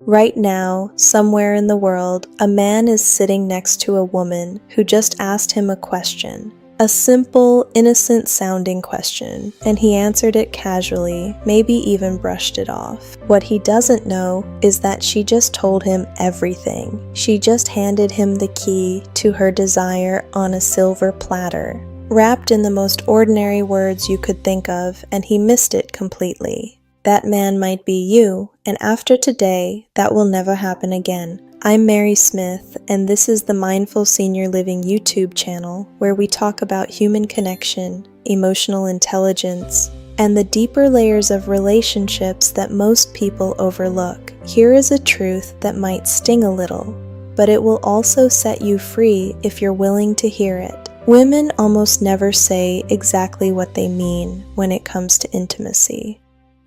Right now, somewhere in the world, a man is sitting next to a woman who just asked him a question. A simple, innocent-sounding question, and he answered it casually, maybe even brushed it off. What he doesn't know is that she just told him everything. She just handed him the key to her desire on a silver platter, wrapped in the most ordinary words you could think of, and he missed it completely. That man might be you, and after today, that will never happen again. I'm Mary Smith, and this is the Mindful Senior Living YouTube channel, where we talk about human connection, emotional intelligence, and the deeper layers of relationships that most people overlook. Here is a truth that might sting a little, but it will also set you free if you're willing to hear it. Women almost never say exactly what they mean when it comes to intimacy.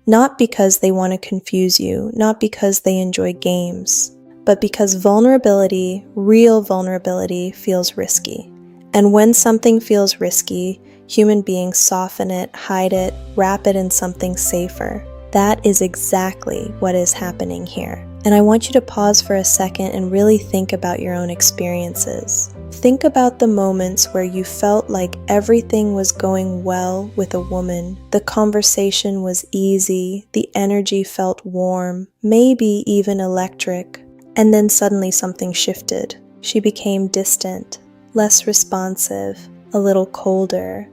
Not because they want to confuse you, not because they enjoy games, but because vulnerability, real vulnerability, feels risky. And when something feels risky, human beings soften it, hide it, wrap it in something safer. That is exactly what is happening here. And I want you to pause for a second and really think about your own experiences. Think about the moments where you felt like everything was going well with a woman. The conversation was easy, the energy felt warm, maybe even electric, and then suddenly something shifted. She became distant, less responsive, a little colder,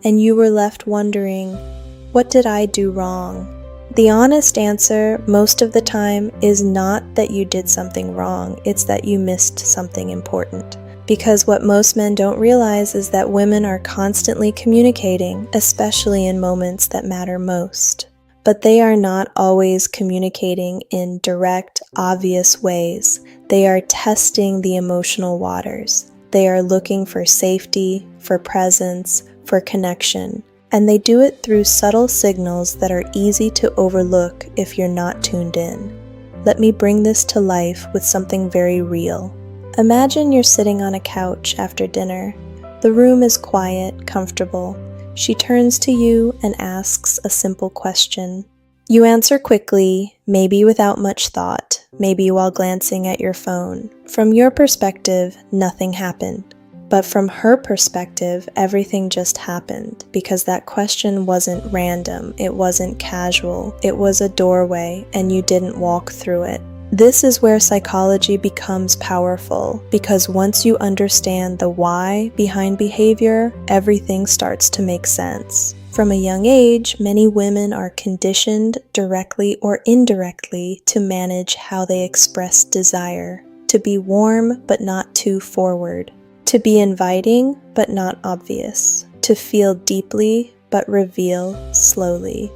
and you were left wondering, what did I do wrong? The honest answer, most of the time, is not that you did something wrong, it's that you missed something important. Because what most men don't realize is that women are constantly communicating, especially in moments that matter most. But they are not always communicating in direct, obvious ways. They are testing the emotional waters. They are looking for safety, for presence, for connection. And they do it through subtle signals that are easy to overlook if you're not tuned in. Let me bring this to life with something very real. Imagine you're sitting on a couch after dinner. The room is quiet, comfortable. She turns to you and asks a simple question. You answer quickly, maybe without much thought, maybe while glancing at your phone. From your perspective, nothing happened. But from her perspective, everything just happened because that question wasn't random, it wasn't casual, it was a doorway and you didn't walk through it. This is where psychology becomes powerful because once you understand the why behind behavior, everything starts to make sense. From a young age, many women are conditioned directly or indirectly to manage how they express desire, to be warm but not too forward, to be inviting but not obvious, to feel deeply but reveal slowly.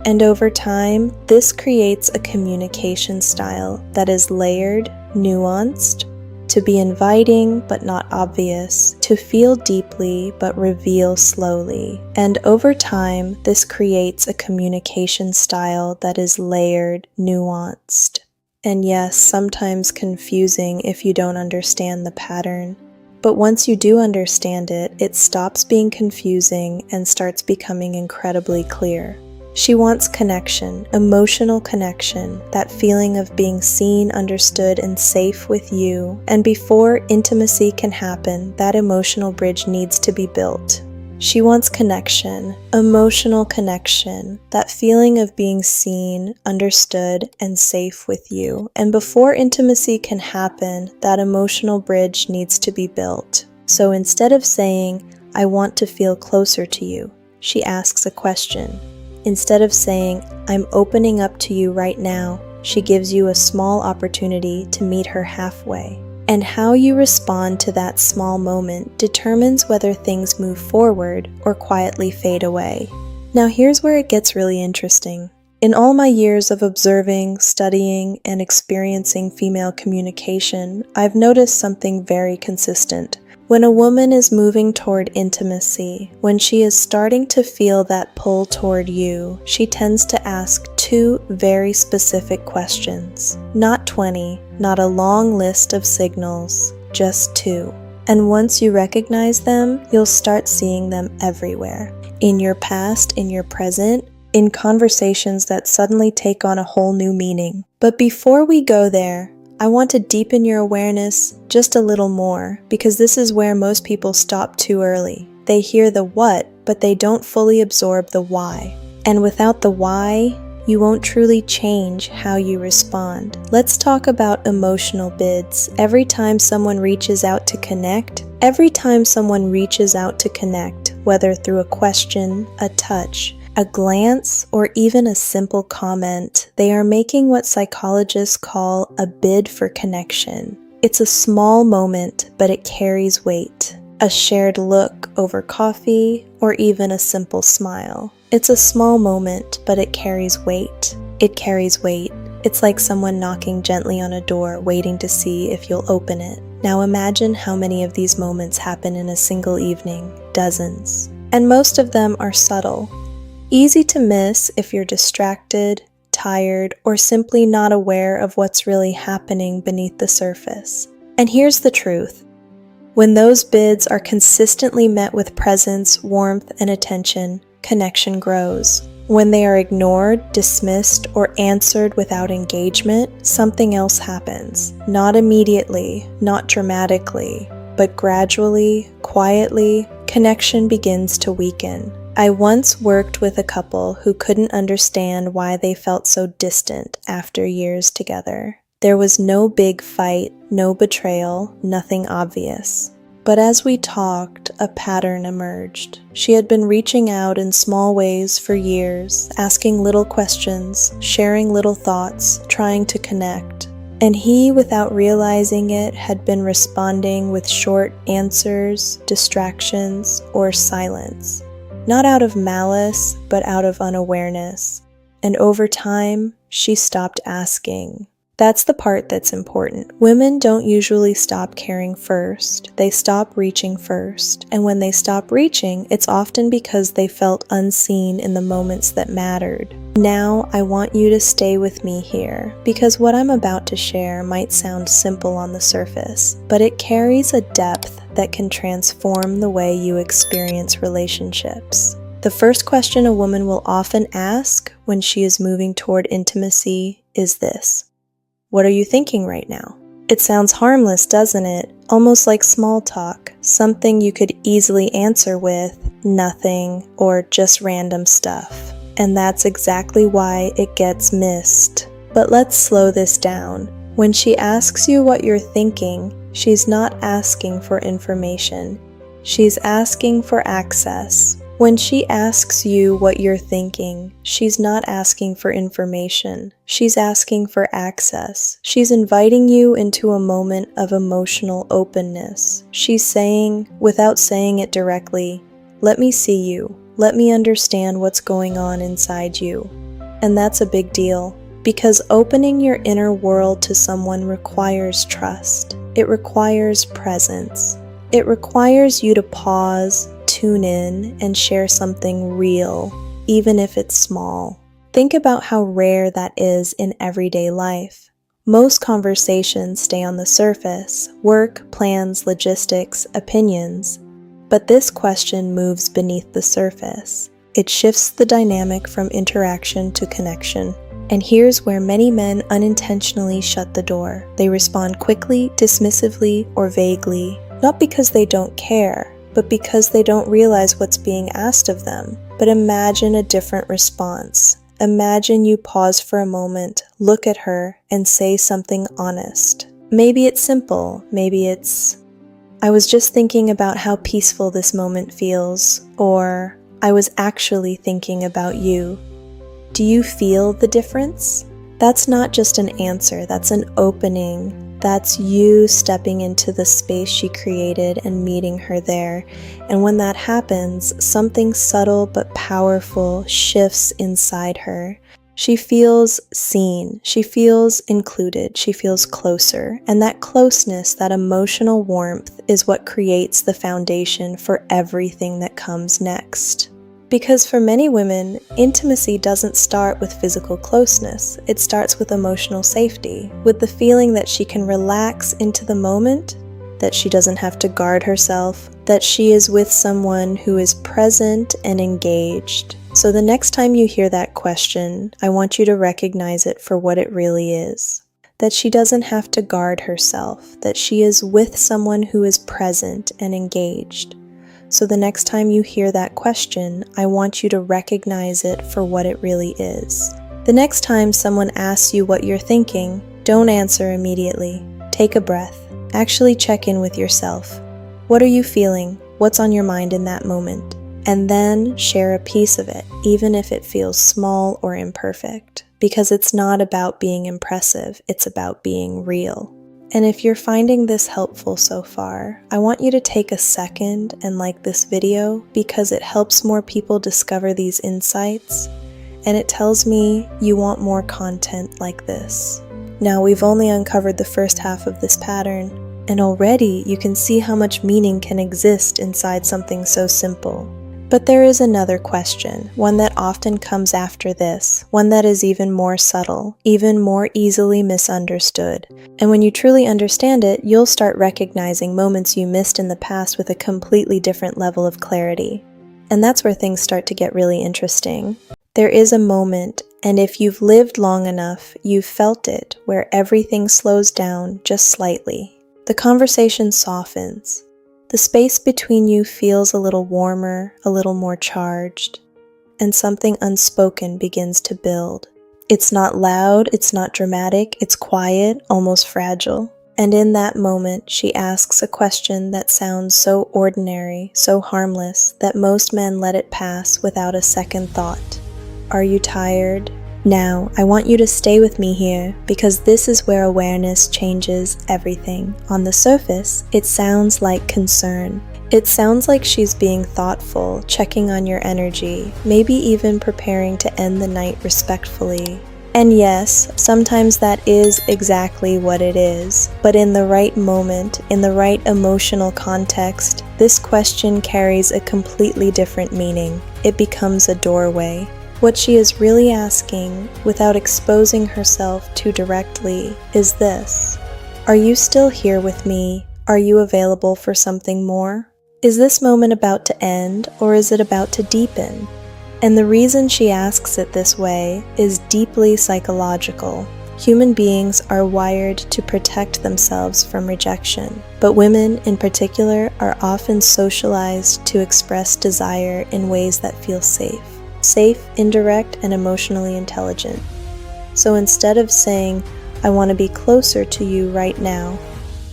And over time, this creates a communication style that is layered, nuanced, to be inviting but not obvious, to feel deeply but reveal slowly. And over time, this creates a communication style that is layered, nuanced, and yes, sometimes confusing if you don't understand the pattern. But once you do understand it, it stops being confusing and starts becoming incredibly clear. She wants connection, emotional connection, that feeling of being seen, understood, and safe with you. And before intimacy can happen, that emotional bridge needs to be built. She wants connection, emotional connection, that feeling of being seen, understood, and safe with you. And before intimacy can happen, that emotional bridge needs to be built. So instead of saying, "I want to feel closer to you," she asks a question. Instead of saying, "I'm opening up to you right now," she gives you a small opportunity to meet her halfway. And how you respond to that small moment determines whether things move forward or quietly fade away. Now here's where it gets really interesting. In all my years of observing, studying, and experiencing female communication, I've noticed something very consistent. When a woman is moving toward intimacy, when she is starting to feel that pull toward you, she tends to ask two very specific questions. Not 20, not a long list of signals, just two. And once you recognize them, you'll start seeing them everywhere. In your past, in your present, in conversations that suddenly take on a whole new meaning. But before we go there, I want to deepen your awareness just a little more, because this is where most people stop too early. They hear the what, but they don't fully absorb the why. And without the why, you won't truly change how you respond. Let's talk about emotional bids. Every time someone reaches out to connect, whether through a question, a touch, a glance, or even a simple comment, they are making what psychologists call a bid for connection. It's a small moment, but it carries weight. A shared look over coffee, or even a simple smile. It's a small moment, but it carries weight. It carries weight. It's like someone knocking gently on a door, waiting to see if you'll open it. Now imagine how many of these moments happen in a single evening. Dozens. And most of them are subtle. Easy to miss if you're distracted, tired, or simply not aware of what's really happening beneath the surface. And here's the truth. When those bids are consistently met with presence, warmth, and attention, connection grows. When they are ignored, dismissed, or answered without engagement, something else happens. Not immediately, not dramatically, but gradually, quietly, connection begins to weaken. I once worked with a couple who couldn't understand why they felt so distant after years together. There was no big fight, no betrayal, nothing obvious. But as we talked, a pattern emerged. She had been reaching out in small ways for years, asking little questions, sharing little thoughts, trying to connect. And he, without realizing it, had been responding with short answers, distractions, or silence. Not out of malice, but out of unawareness. And over time, she stopped asking. That's the part that's important. Women don't usually stop caring first. They stop reaching first. And when they stop reaching, it's often because they felt unseen in the moments that mattered. Now, I want you to stay with me here, because what I'm about to share might sound simple on the surface, but it carries a depth that can transform the way you experience relationships. The first question a woman will often ask when she is moving toward intimacy is this: what are you thinking right now? It sounds harmless, doesn't it? Almost like small talk, something you could easily answer with nothing or just random stuff. And that's exactly why it gets missed. But let's slow this down. When she asks you what you're thinking, she's not asking for information. She's asking for access. When she asks you what you're thinking, she's not asking for information. She's asking for access. She's inviting you into a moment of emotional openness. She's saying, without saying it directly, "Let me see you. Let me understand what's going on inside you." And that's a big deal, because opening your inner world to someone requires trust. It requires presence. It requires you to pause, tune in, and share something real, even if it's small. Think about how rare that is in everyday life. Most conversations stay on the surface: work, plans, logistics, opinions. But this question moves beneath the surface. It shifts the dynamic from interaction to connection. And here's where many men unintentionally shut the door. They respond quickly, dismissively, or vaguely, not because they don't care, but because they don't realize what's being asked of them. But imagine a different response. Imagine you pause for a moment, look at her, and say something honest. Maybe it's simple, maybe it's, "I was just thinking about how peaceful this moment feels," or "I was actually thinking about you." Do you feel the difference? That's not just an answer, that's an opening. That's you stepping into the space she created and meeting her there. And when that happens, something subtle but powerful shifts inside her. She feels seen, she feels included, she feels closer. And that closeness, that emotional warmth, is what creates the foundation for everything that comes next. Because for many women, intimacy doesn't start with physical closeness. It starts with emotional safety, with the feeling that she can relax into the moment, that she doesn't have to guard herself, that she is with someone who is present and engaged. So the next time you hear that question, I want you to recognize it for what it really is. That she doesn't have to guard herself, that she is with someone who is present and engaged. So the next time you hear that question, I want you to recognize it for what it really is. The next time someone asks you what you're thinking, don't answer immediately. Take a breath. Actually check in with yourself. What are you feeling? What's on your mind in that moment? And then share a piece of it, even if it feels small or imperfect, because it's not about being impressive, it's about being real. And if you're finding this helpful so far, I want you to take a second and like this video because it helps more people discover these insights, and it tells me you want more content like this. Now, we've only uncovered the first half of this pattern, and already you can see how much meaning can exist inside something so simple. But there is another question, one that often comes after this, one that is even more subtle, even more easily misunderstood. And when you truly understand it, you'll start recognizing moments you missed in the past with a completely different level of clarity. And that's where things start to get really interesting. There is a moment, and if you've lived long enough, you've felt it, where everything slows down just slightly. The conversation softens. The space between you feels a little warmer, a little more charged, and something unspoken begins to build. It's not loud, it's not dramatic, it's quiet, almost fragile. And in that moment, she asks a question that sounds so ordinary, so harmless, that most men let it pass without a second thought. Are you tired? Now, I want you to stay with me here, because this is where awareness changes everything. On the surface, it sounds like concern. It sounds like she's being thoughtful, checking on your energy, maybe even preparing to end the night respectfully. And yes, sometimes that is exactly what it is. But in the right moment, in the right emotional context, this question carries a completely different meaning. It becomes a doorway. What she is really asking, without exposing herself too directly, is this: are you still here with me? Are you available for something more? Is this moment about to end, or is it about to deepen? And the reason she asks it this way is deeply psychological. Human beings are wired to protect themselves from rejection, but women in particular are often socialized to express desire in ways that feel safe, indirect, and emotionally intelligent. So instead of saying, I want to be closer to you right now,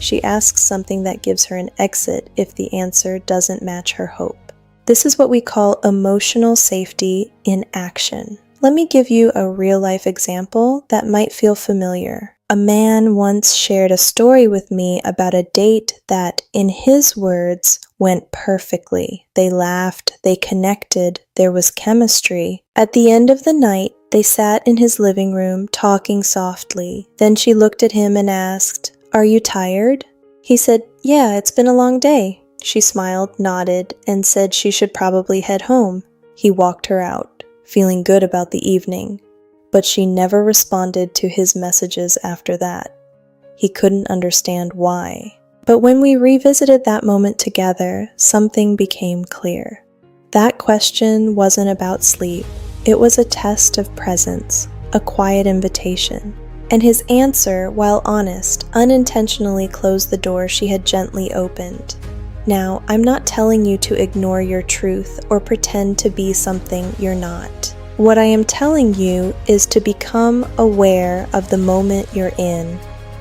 she asks something that gives her an exit if the answer doesn't match her hope. This is what we call emotional safety in action. Let me give you a real-life example that might feel familiar. A man once shared a story with me about a date that, in his words, went perfectly. They laughed, they connected, there was chemistry. At the end of the night, they sat in his living room talking softly. Then she looked at him and asked, "Are you tired?" He said, "Yeah, it's been a long day." She smiled, nodded, and said she should probably head home. He walked her out, feeling good about the evening, but she never responded to his messages after that. He couldn't understand why. But when we revisited that moment together, something became clear. That question wasn't about sleep. It was a test of presence, a quiet invitation. And his answer, while honest, unintentionally closed the door she had gently opened. Now, I'm not telling you to ignore your truth or pretend to be something you're not. What I am telling you is to become aware of the moment you're in,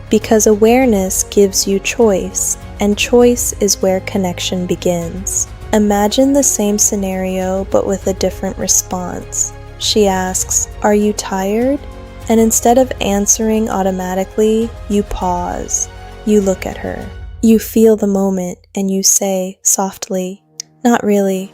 because awareness gives you choice, and choice is where connection begins. Imagine the same scenario but with a different response. She asks, "Are you tired?" And instead of answering automatically, you pause. You look at her. You feel the moment and you say softly, "Not really.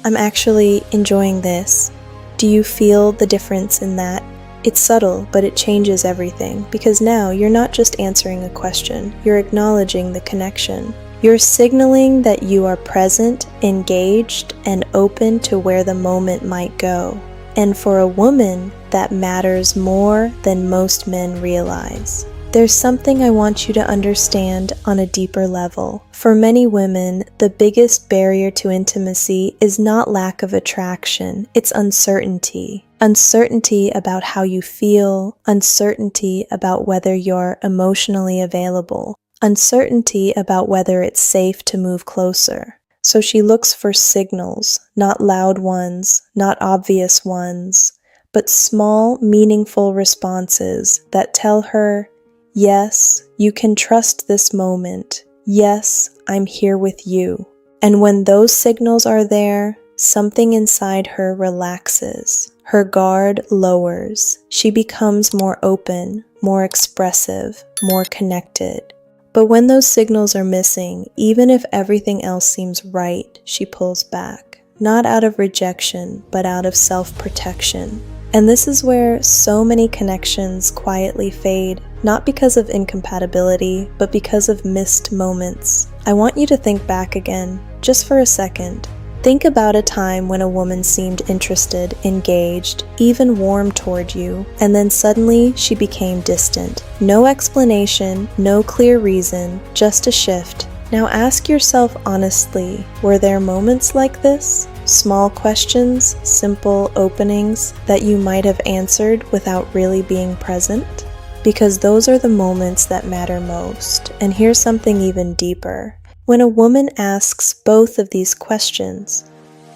I'm actually enjoying this." Do you feel the difference in that? It's subtle, but it changes everything, because now you're not just answering a question, you're acknowledging the connection. You're signaling that you are present, engaged, and open to where the moment might go. And for a woman, that matters more than most men realize. There's something I want you to understand on a deeper level. For many women, the biggest barrier to intimacy is not lack of attraction, it's uncertainty. Uncertainty about how you feel, uncertainty about whether you're emotionally available, uncertainty about whether it's safe to move closer. So she looks for signals, not loud ones, not obvious ones, but small, meaningful responses that tell her, yes, you can trust this moment. Yes, I'm here with you. And when those signals are there, something inside her relaxes. Her guard lowers. She becomes more open, more expressive, more connected. But when those signals are missing, even if everything else seems right, she pulls back. Not out of rejection, but out of self-protection. And this is where so many connections quietly fade, not because of incompatibility, but because of missed moments. I want you to think back again, just for a second. Think about a time when a woman seemed interested, engaged, even warm toward you, and then suddenly she became distant. No explanation, no clear reason, just a shift. Now ask yourself honestly, were there moments like this? Small questions, simple openings that you might have answered without really being present? Because those are the moments that matter most. And here's something even deeper. When a woman asks both of these questions,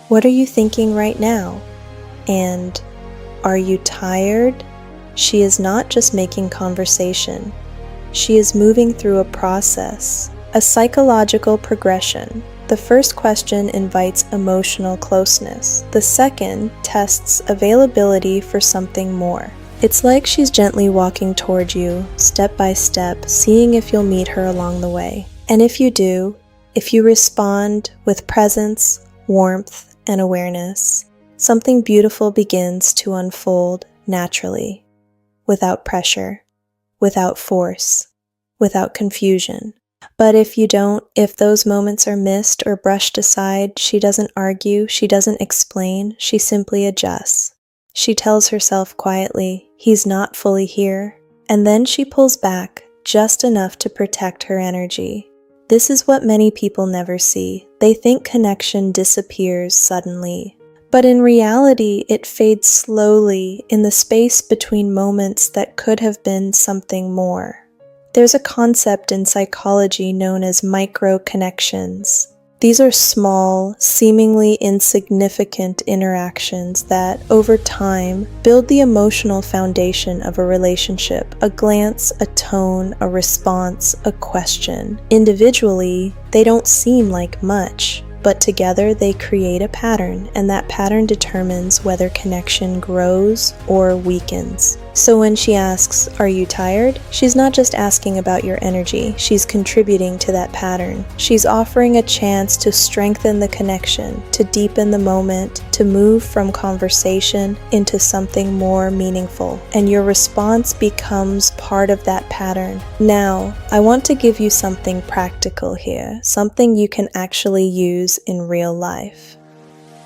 what are you thinking right now? And are you tired? She is not just making conversation. She is moving through a process, a psychological progression. The first question invites emotional closeness. The second tests availability for something more. It's like she's gently walking toward you, step by step, seeing if you'll meet her along the way. And if you do, if you respond with presence, warmth, and awareness, something beautiful begins to unfold naturally, without pressure, without force, without confusion. But if you don't, if those moments are missed or brushed aside, she doesn't argue, she doesn't explain, she simply adjusts. She tells herself quietly, he's not fully here, and then she pulls back just enough to protect her energy. This is what many people never see. They think connection disappears suddenly. But in reality, it fades slowly in the space between moments that could have been something more. There's a concept in psychology known as micro-connections. These are small, seemingly insignificant interactions that, over time, build the emotional foundation of a relationship. A glance, a tone, a response, a question. Individually, they don't seem like much, but together they create a pattern, and that pattern determines whether connection grows or weakens. So when she asks, "Are you tired?" she's not just asking about your energy, she's contributing to that pattern. She's offering a chance to strengthen the connection, to deepen the moment, to move from conversation into something more meaningful. And your response becomes part of that pattern. Now, I want to give you something practical here, something you can actually use in real life.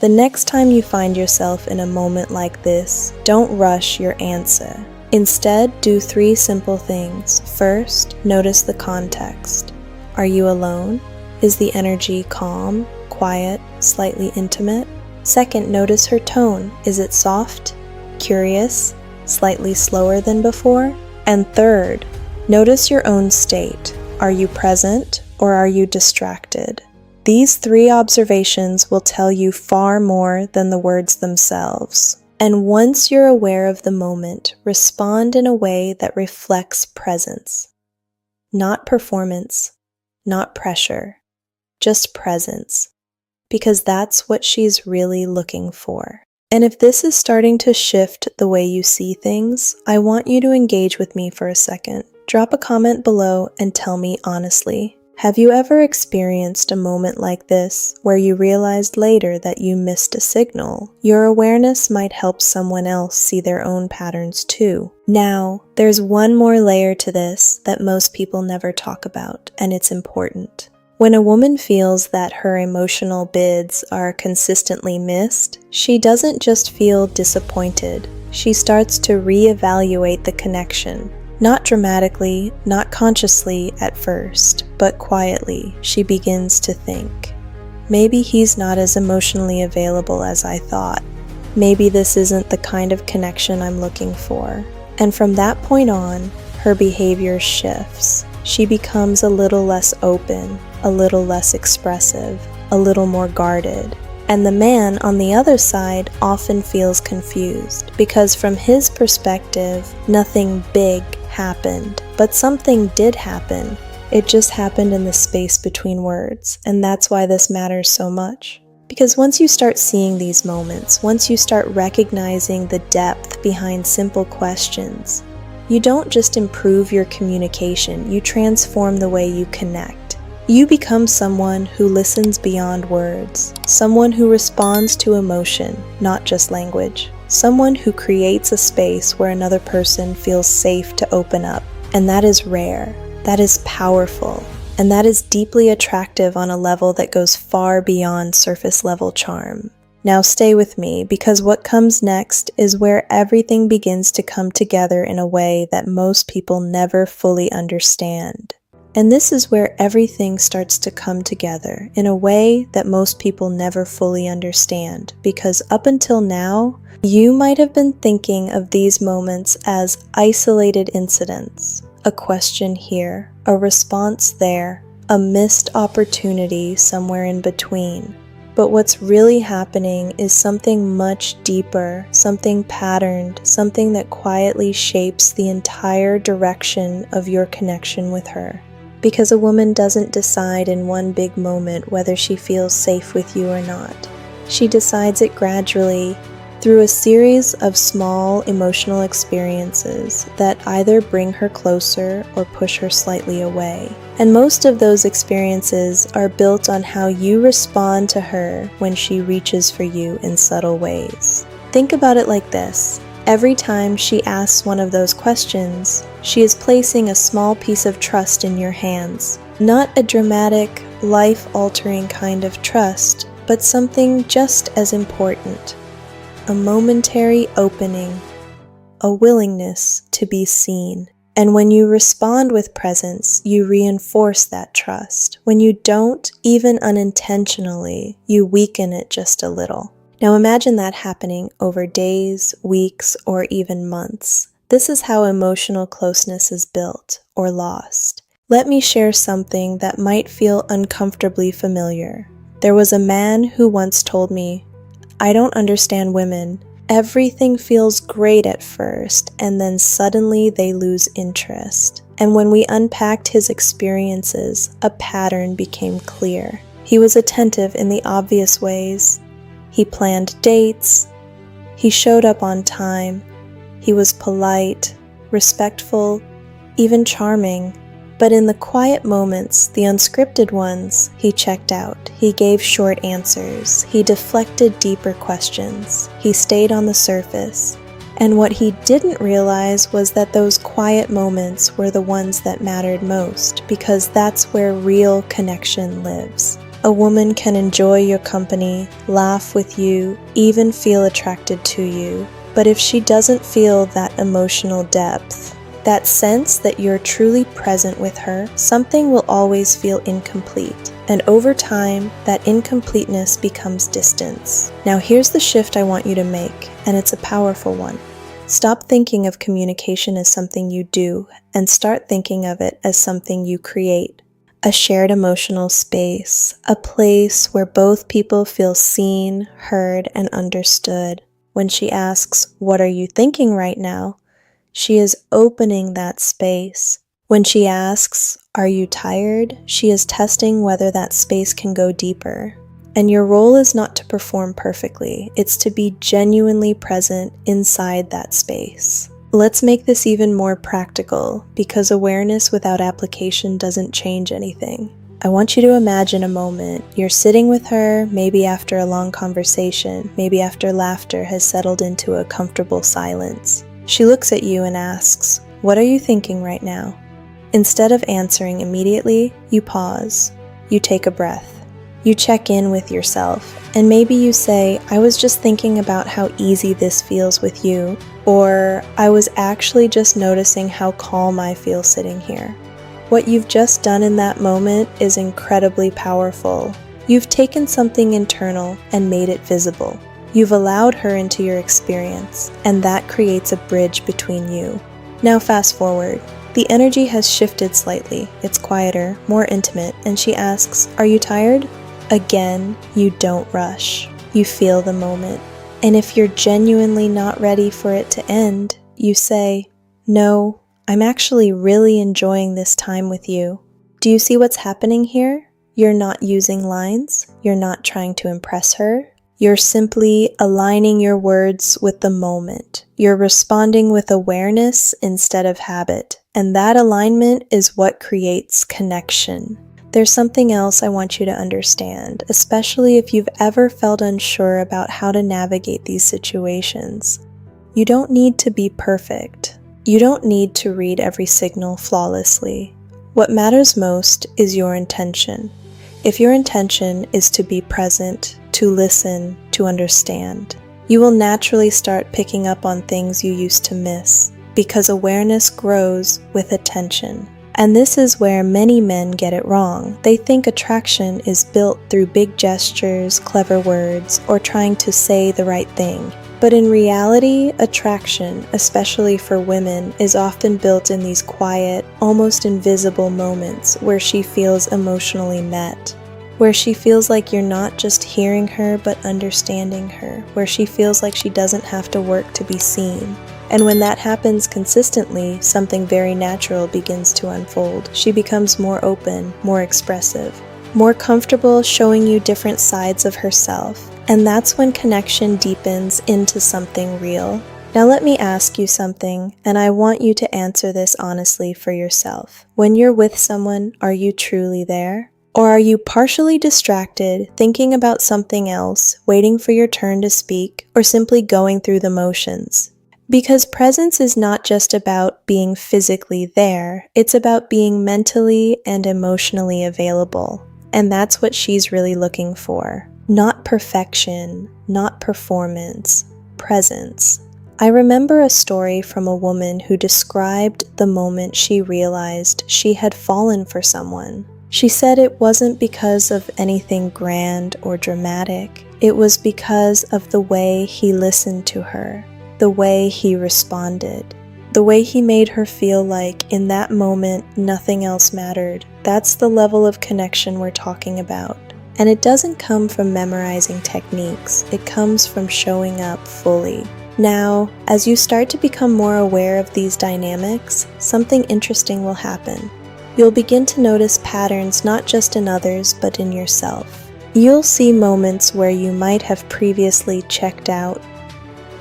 The next time you find yourself in a moment like this, don't rush your answer. Instead, do 3 simple things. First, notice the context. Are you alone? Is the energy calm, quiet, slightly intimate? Second, notice her tone. Is it soft, curious, slightly slower than before? And third, notice your own state. Are you present or are you distracted? These 3 observations will tell you far more than the words themselves. And once you're aware of the moment, respond in a way that reflects presence. Not performance, not pressure, just presence. Because that's what she's really looking for. And if this is starting to shift the way you see things, I want you to engage with me for a second. Drop a comment below and tell me honestly. Have you ever experienced a moment like this where you realized later that you missed a signal? Your awareness might help someone else see their own patterns too. Now, there's one more layer to this that most people never talk about, and it's important. When a woman feels that her emotional bids are consistently missed, she doesn't just feel disappointed. She starts to reevaluate the connection. Not dramatically, not consciously at first, but quietly, she begins to think. Maybe he's not as emotionally available as I thought. Maybe this isn't the kind of connection I'm looking for. And from that point on, her behavior shifts. She becomes a little less open, a little less expressive, a little more guarded. And the man on the other side often feels confused, because from his perspective, nothing big happened, but something did happen. It just happened in the space between words, and that's why this matters so much. Because once you start seeing these moments, once you start recognizing the depth behind simple questions, you don't just improve your communication, you transform the way you connect. You become someone who listens beyond words, someone who responds to emotion, not just language, someone who creates a space where another person feels safe to open up. And that is rare, that is powerful, and that is deeply attractive on a level that goes far beyond surface level charm. Now stay with me, because what comes next is where everything begins to come together in a way that most people never fully understand. And this is where everything starts to come together in a way that most people never fully understand, because up until now, you might have been thinking of these moments as isolated incidents, a question here, a response there, a missed opportunity somewhere in between. But what's really happening is something much deeper, something patterned, something that quietly shapes the entire direction of your connection with her. Because a woman doesn't decide in one big moment whether she feels safe with you or not. She decides it gradually through a series of small emotional experiences that either bring her closer or push her slightly away. And most of those experiences are built on how you respond to her when she reaches for you in subtle ways. Think about it like this. Every time she asks one of those questions, she is placing a small piece of trust in your hands. Not a dramatic, life-altering kind of trust, but something just as important. A momentary opening, a willingness to be seen. And when you respond with presence, you reinforce that trust. When you don't, even unintentionally, you weaken it just a little. Now imagine that happening over days, weeks, or even months. This is how emotional closeness is built or lost. Let me share something that might feel uncomfortably familiar. There was a man who once told me, "I don't understand women. Everything feels great at first, and then suddenly they lose interest." And when we unpacked his experiences, a pattern became clear. He was attentive in the obvious ways. He planned dates. He showed up on time. He was polite, respectful, even charming. But in the quiet moments, the unscripted ones, he checked out. He gave short answers. He deflected deeper questions. He stayed on the surface. And what he didn't realize was that those quiet moments were the ones that mattered most, because that's where real connection lives. A woman can enjoy your company, laugh with you, even feel attracted to you. But if she doesn't feel that emotional depth, that sense that you're truly present with her, something will always feel incomplete. And over time, that incompleteness becomes distance. Now here's the shift I want you to make, and it's a powerful one. Stop thinking of communication as something you do, and start thinking of it as something you create. A shared emotional space, a place where both people feel seen, heard, and understood. When she asks, "What are you thinking right now?" she is opening that space. When she asks, "Are you tired?" she is testing whether that space can go deeper. And your role is not to perform perfectly, it's to be genuinely present inside that space. Let's make this even more practical, because awareness without application doesn't change anything. I want you to imagine a moment. You're sitting with her, maybe after a long conversation, maybe after laughter has settled into a comfortable silence. She looks at you and asks, "What are you thinking right now?" Instead of answering immediately, you pause. You take a breath. You check in with yourself, and maybe you say, I was just thinking about how easy this feels with you, or I was actually just noticing how calm I feel sitting here. What you've just done in that moment is incredibly powerful. You've taken something internal and made it visible. You've allowed her into your experience, and that creates a bridge between you. Now fast forward. The energy has shifted slightly. It's quieter, more intimate, and she asks, "Are you tired?" Again, you don't rush. You feel the moment. And if you're genuinely not ready for it to end, you say, "No, I'm actually really enjoying this time with you." Do you see what's happening here? You're not using lines. You're not trying to impress her. You're simply aligning your words with the moment. You're responding with awareness instead of habit. And that alignment is what creates connection. There's something else I want you to understand, especially if you've ever felt unsure about how to navigate these situations. You don't need to be perfect. You don't need to read every signal flawlessly. What matters most is your intention. If your intention is to be present, to listen, to understand, you will naturally start picking up on things you used to miss, because awareness grows with attention. And this is where many men get it wrong. They think attraction is built through big gestures, clever words, or trying to say the right thing. But in reality, attraction, especially for women, is often built in these quiet, almost invisible moments where she feels emotionally met. Where she feels like you're not just hearing her but understanding her. Where she feels like she doesn't have to work to be seen. And when that happens consistently, something very natural begins to unfold. She becomes more open, more expressive, more comfortable showing you different sides of herself. And that's when connection deepens into something real. Now let me ask you something, and I want you to answer this honestly for yourself. When you're with someone, are you truly there? Or are you partially distracted, thinking about something else, waiting for your turn to speak, or simply going through the motions? Because presence is not just about being physically there, it's about being mentally and emotionally available. And that's what she's really looking for. Not perfection, not performance, presence. I remember a story from a woman who described the moment she realized she had fallen for someone. She said it wasn't because of anything grand or dramatic. It was because of the way he listened to her, the way he responded, the way he made her feel like in that moment nothing else mattered. That's the level of connection we're talking about. And it doesn't come from memorizing techniques, it comes from showing up fully. Now, as you start to become more aware of these dynamics, something interesting will happen. You'll begin to notice patterns not just in others, but in yourself. You'll see moments where you might have previously checked out,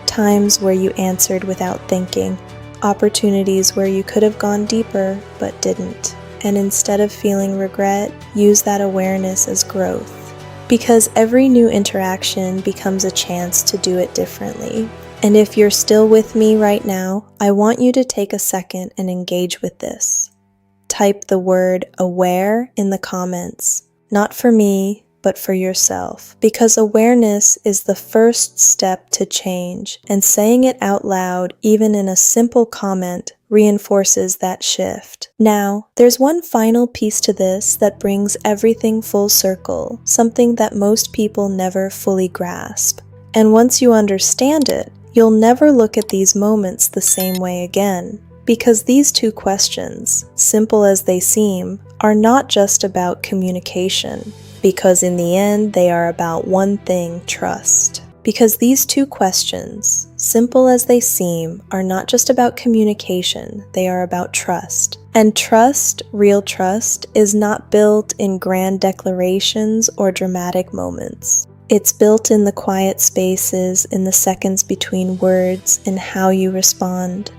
times where you answered without thinking, opportunities where you could have gone deeper, but didn't. And instead of feeling regret, use that awareness as growth. Because every new interaction becomes a chance to do it differently. And if you're still with me right now, I want you to take a second and engage with this. Type the word aware in the comments, not for me, but for yourself. Because awareness is the first step to change, and saying it out loud, even in a simple comment, reinforces that shift. Now, there's one final piece to this that brings everything full circle, something that most people never fully grasp. And once you understand it, you'll never look at these moments the same way again. Because these two questions, simple as they seem, are not just about communication. Because in the end, they are about one thing: trust. Because these two questions, simple as they seem, are not just about communication, they are about trust. And trust, real trust, is not built in grand declarations or dramatic moments. It's built in the quiet spaces, in the seconds between words, in how you respond.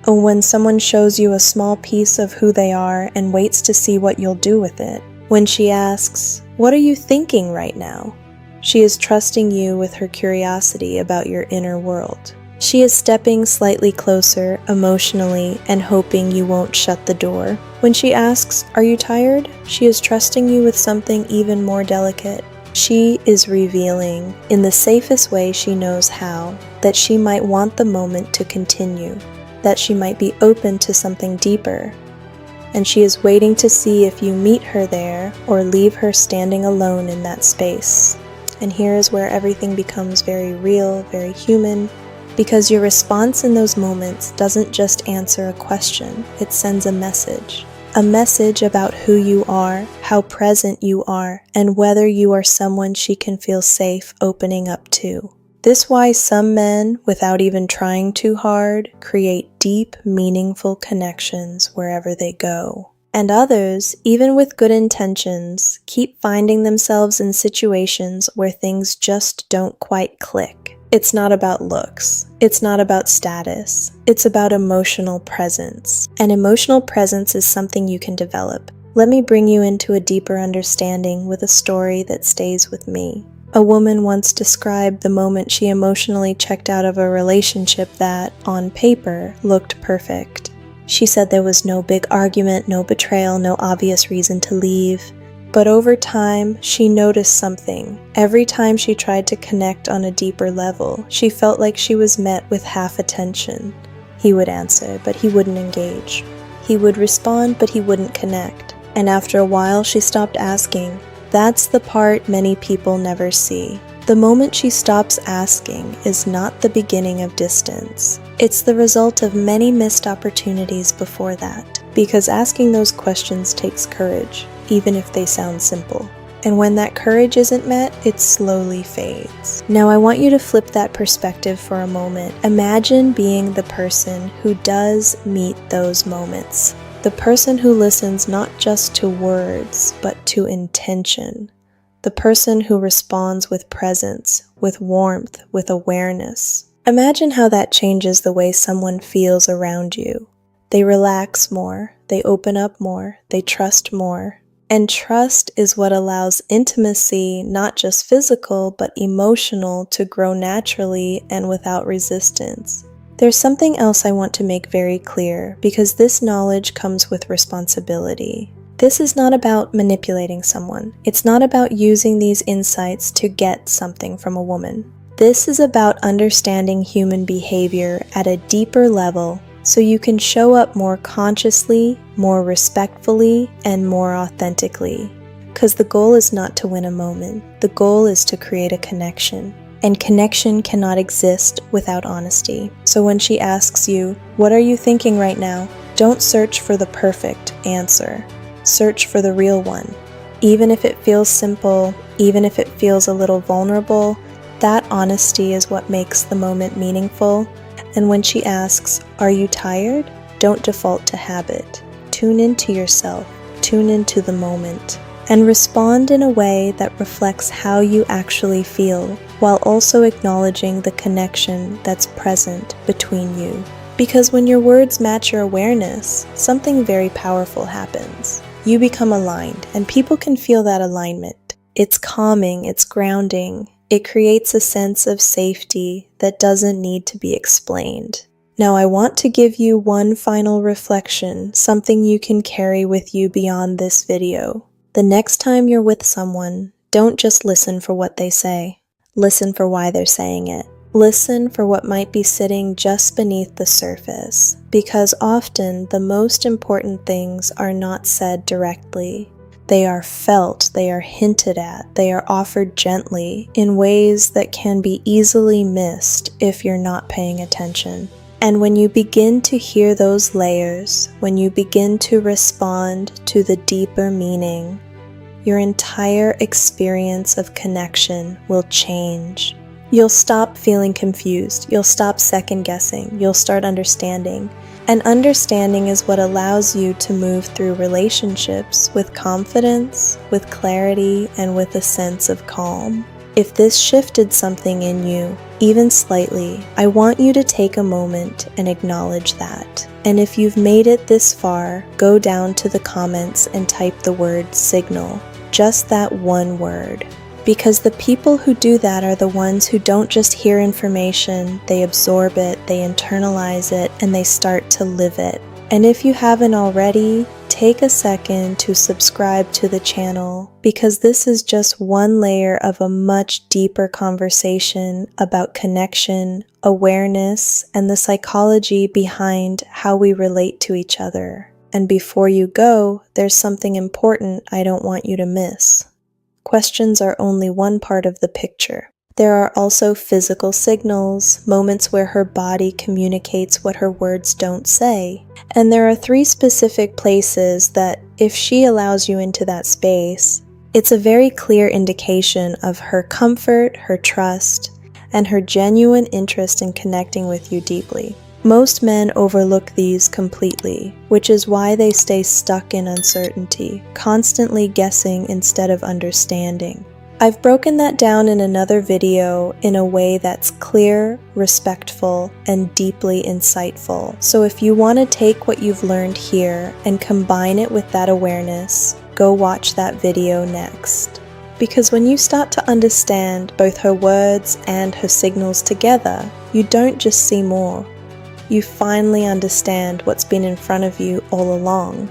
When someone shows you a small piece of who they are and waits to see what you'll do with it. When she asks, "What are you thinking right now?" She is trusting you with her curiosity about your inner world. She is stepping slightly closer emotionally and hoping you won't shut the door. When she asks, "Are you tired?" she is trusting you with something even more delicate. She is revealing, in the safest way she knows how, that she might want the moment to continue, that she might be open to something deeper. And she is waiting to see if you meet her there or leave her standing alone in that space. And here is where everything becomes very real, very human, because your response in those moments doesn't just answer a question, it sends a message. A message about who you are, how present you are, and whether you are someone she can feel safe opening up to. This why some men, without even trying too hard, create deep, meaningful connections wherever they go. And others, even with good intentions, keep finding themselves in situations where things just don't quite click. It's not about looks. It's not about status. It's about emotional presence. And emotional presence is something you can develop. Let me bring you into a deeper understanding with a story that stays with me. A woman once described the moment she emotionally checked out of a relationship that, on paper, looked perfect. She said there was no big argument, no betrayal, no obvious reason to leave. But over time, she noticed something. Every time she tried to connect on a deeper level, she felt like she was met with half attention. He would answer, but he wouldn't engage. He would respond, but he wouldn't connect. And after a while, she stopped asking. That's the part many people never see. The moment she stops asking is not the beginning of distance. It's the result of many missed opportunities before that. Because asking those questions takes courage, even if they sound simple. And when that courage isn't met, it slowly fades. Now I want you to flip that perspective for a moment. Imagine being the person who does meet those moments. The person who listens not just to words, but to intention. The person who responds with presence, with warmth, with awareness. Imagine how that changes the way someone feels around you. They relax more, they open up more, they trust more. And trust is what allows intimacy, not just physical, but emotional, to grow naturally and without resistance. There's something else I want to make very clear, because this knowledge comes with responsibility. This is not about manipulating someone. It's not about using these insights to get something from a woman. This is about understanding human behavior at a deeper level so you can show up more consciously, more respectfully, and more authentically. Because the goal is not to win a moment. The goal is to create a connection. And connection cannot exist without honesty. So when she asks you, "What are you thinking right now?" don't search for the perfect answer. Search for the real one. Even if it feels simple, even if it feels a little vulnerable, that honesty is what makes the moment meaningful. And when she asks, "Are you tired?" don't default to habit. Tune into yourself, tune into the moment, and respond in a way that reflects how you actually feel, while also acknowledging the connection that's present between you. Because when your words match your awareness, something very powerful happens. You become aligned, and people can feel that alignment. It's calming, it's grounding. It creates a sense of safety that doesn't need to be explained. Now I want to give you one final reflection, something you can carry with you beyond this video. The next time you're with someone, don't just listen for what they say. Listen for why they're saying it. Listen for what might be sitting just beneath the surface, because often the most important things are not said directly. They are felt, they are hinted at, they are offered gently in ways that can be easily missed if you're not paying attention. And when you begin to hear those layers, when you begin to respond to the deeper meaning, your entire experience of connection will change. You'll stop feeling confused, you'll stop second guessing, you'll start understanding. And understanding is what allows you to move through relationships with confidence, with clarity, and with a sense of calm. If this shifted something in you, even slightly, I want you to take a moment and acknowledge that. And if you've made it this far, go down to the comments and type the word signal. Just that one word. Because the people who do that are the ones who don't just hear information, they absorb it, they internalize it, and they start to live it. And if you haven't already, take a second to subscribe to the channel, because this is just one layer of a much deeper conversation about connection, awareness, and the psychology behind how we relate to each other. And before you go, there's something important I don't want you to miss. Questions are only one part of the picture. There are also physical signals, moments where her body communicates what her words don't say. And there are 3 specific places that, if she allows you into that space, it's a very clear indication of her comfort, her trust, and her genuine interest in connecting with you deeply. Most men overlook these completely, which is why they stay stuck in uncertainty, constantly guessing instead of understanding. I've broken that down in another video in a way that's clear, respectful, and deeply insightful. So if you want to take what you've learned here and combine it with that awareness, go watch that video next. Because when you start to understand both her words and her signals together, you don't just see more. You finally understand what's been in front of you all along.